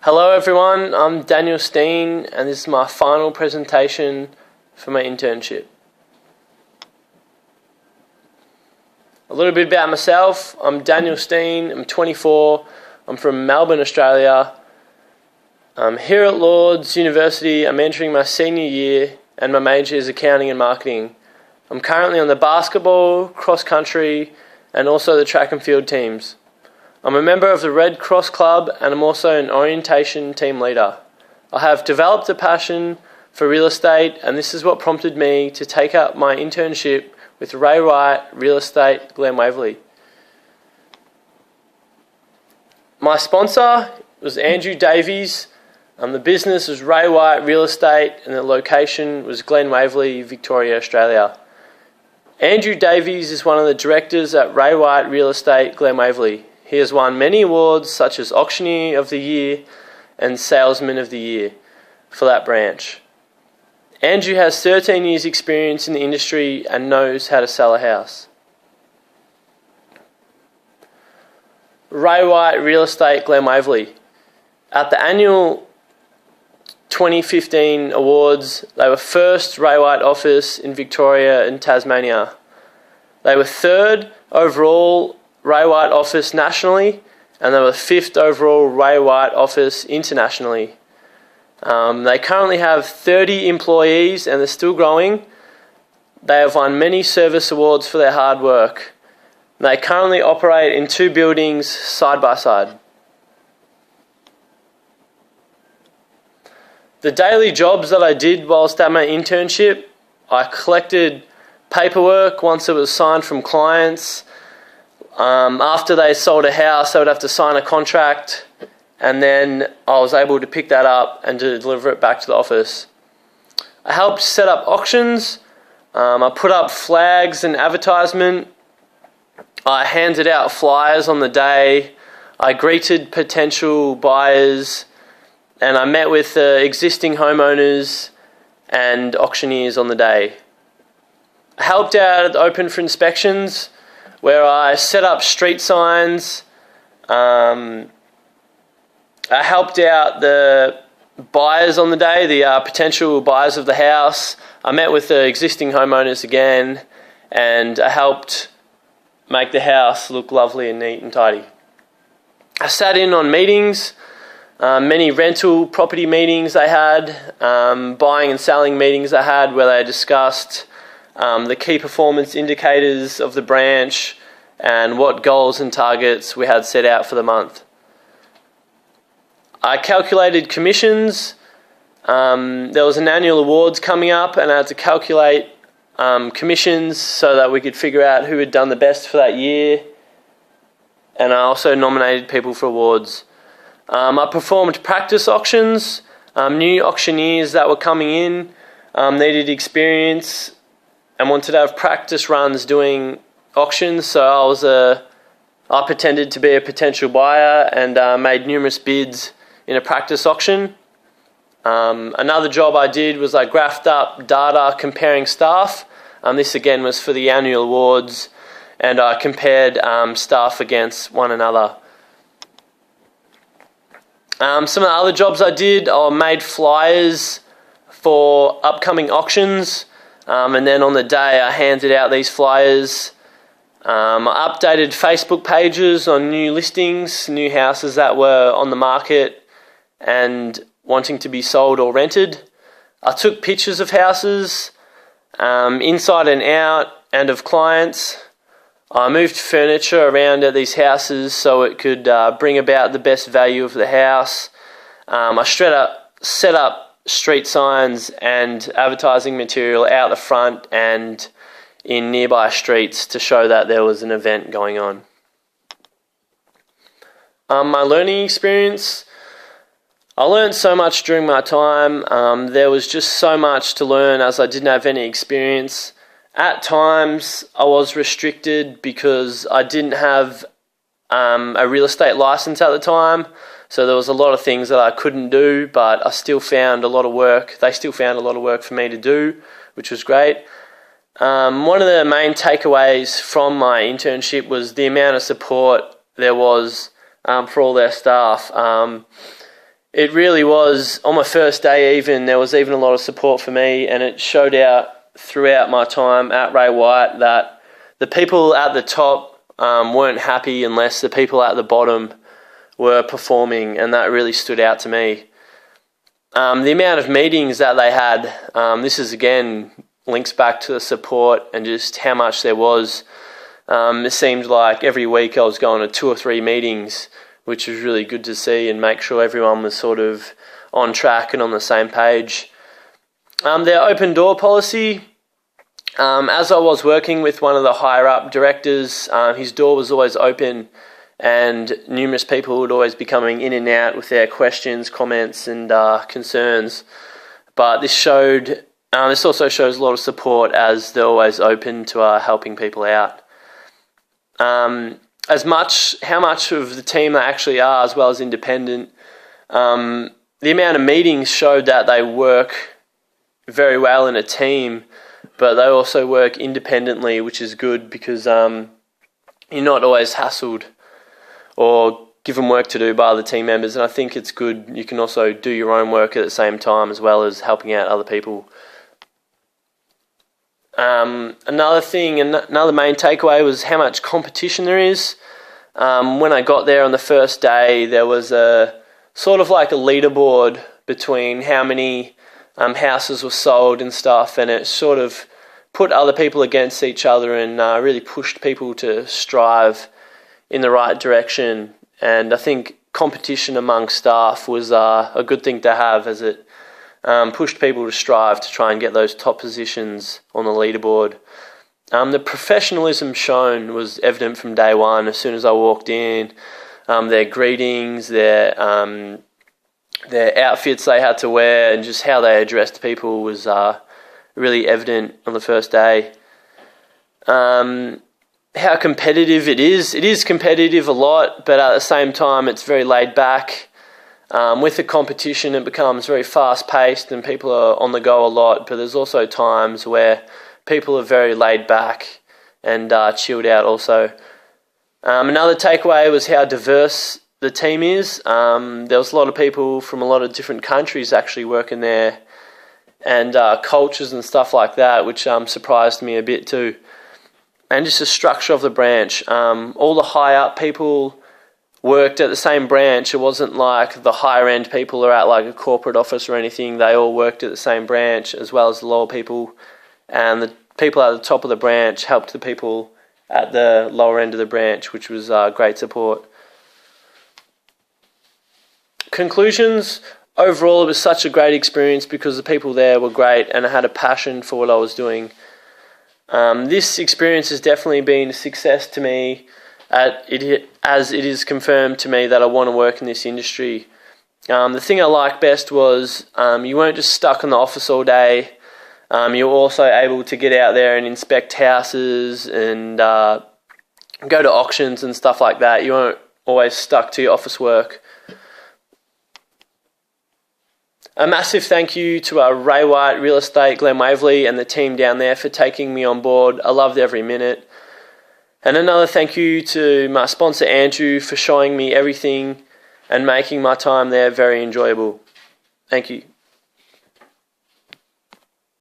Hello everyone, I'm Daniel Steen and this is my final presentation for my internship. A little bit about myself. I'm Daniel Steen, I'm 24, I'm from Melbourne, Australia. I'm here at Lord's University, I'm entering my senior year and my major is accounting and marketing. I'm currently on the basketball, cross country and also the track and field teams. I'm a member of the Red Cross Club and I'm also an orientation team leader. I have developed a passion for real estate and this is what prompted me to take up my internship with Ray White Real Estate Glen Waverley. My sponsor was Andrew Davies. The business was Ray White Real Estate and the location was Glen Waverley, Victoria, Australia. Andrew Davies is one of the directors at Ray White Real Estate Glen Waverley. He has won many awards such as Auctioneer of the Year and Salesman of the Year for that branch. Andrew has 13 years experience in the industry and knows how to sell a house. Ray White Real Estate Glen Waverley. At the annual 2015 awards, they were first Ray White office in Victoria and Tasmania. They were third overall Ray White office nationally, and they were fifth overall Ray White office internationally. They currently have 30 employees and they're still growing. They have won many service awards for their hard work. They currently operate in 2 buildings side by side. The daily jobs that I did whilst at my internship, I collected paperwork once it was signed from clients. After they sold a house, they would have to sign a contract, and then I was able to pick that up and to deliver it back to the office. I helped set up auctions. I put up flags and advertisement. I handed out flyers on the day. I greeted potential buyers, and I met with existing homeowners and auctioneers on the day. I helped out at the open for inspections, where I set up street signs. I helped out the buyers on the day, the potential buyers of the house. I met with the existing homeowners again, and I helped make the house look lovely and neat and tidy. I sat in on meetings, many rental property meetings they had, buying and selling meetings they had where they discussed the key performance indicators of the branch and what goals and targets we had set out for the month. I calculated commissions. There was an annual awards coming up and I had to calculate commissions so that we could figure out who had done the best for that year. And I also nominated people for awards. I performed practice auctions. New auctioneers that were coming in needed experience and wanted to have practice runs doing auctions, so I pretended to be a potential buyer and made numerous bids in a practice auction. Another job I did was I graphed up data comparing staff. This again was for the annual awards, and I compared staff against one another. Some of the other jobs I did, I made flyers for upcoming auctions. And then on the day I handed out these flyers. I updated Facebook pages on new listings, new houses that were on the market and wanting to be sold or rented. I took pictures of houses, inside and out, and of clients. I moved furniture around at these houses so it could bring about the best value of the house. I set up street signs and advertising material out the front and in nearby streets to show that there was an event going on. My learning experience, I learned so much during my time. There was just so much to learn as I didn't have any experience. At times I was restricted because I didn't have a real estate license at the time. So there was a lot of things that I couldn't do, but I still found a lot of work. They still found a lot of work for me to do, which was great. One of the main takeaways from my internship was the amount of support there was for all their staff. it really was, on my first day even, there was even a lot of support for me, and it showed out throughout my time at Ray White that the people at the top weren't happy unless the people at the bottom were performing, and that really stood out to me. The amount of meetings that they had, this is again links back to the support and just how much there was. It seemed like every week I was going to 2 or 3 meetings, which was really good to see and make sure everyone was sort of on track and on the same page. Their open door policy, as I was working with one of the higher up directors, his door was always open and numerous people would always be coming in and out with their questions, comments and concerns. But this also shows a lot of support as they're always open to helping people out. How much of the team they actually are, as well as independent, the amount of meetings showed that they work very well in a team, but they also work independently, which is good because you're not always hassled or given work to do by other team members, and I think it's good you can also do your own work at the same time as well as helping out other people. Another main takeaway was how much competition there is. When I got there on the first day, there was a sort of like a leaderboard between how many houses were sold and stuff, and it sort of put other people against each other and really pushed people to strive in the right direction. And I think competition among staff was a good thing to have, as it pushed people to strive to try and get those top positions on the leaderboard. The professionalism shown was evident from day one. As soon as I walked in, their greetings, their outfits they had to wear, and just how they addressed people was really evident on the first day. How competitive it is. It is competitive a lot, but at the same time it's very laid back. With the competition it becomes very fast paced and people are on the go a lot, but there's also times where people are very laid back and chilled out also. Another takeaway was how diverse the team is. There was a lot of people from a lot of different countries actually working there, and cultures and stuff like that, which surprised me a bit too. And just the structure of the branch. All the high up people worked at the same branch. It wasn't like the higher end people are at like a corporate office or anything. They all worked at the same branch, as well as the lower people. And the people at the top of the branch helped the people at the lower end of the branch, which was great support. Conclusions. Overall, it was such a great experience because the people there were great and I had a passion for what I was doing. This experience has definitely been a success to me, as it is confirmed to me that I want to work in this industry. The thing I liked best was you weren't just stuck in the office all day. You were also able to get out there and inspect houses and go to auctions and stuff like that. You weren't always stuck to your office work. A massive thank you to Ray White Real Estate, Glen Waverley, and the team down there for taking me on board. I loved every minute. And another thank you to my sponsor Andrew for showing me everything and making my time there very enjoyable. Thank you.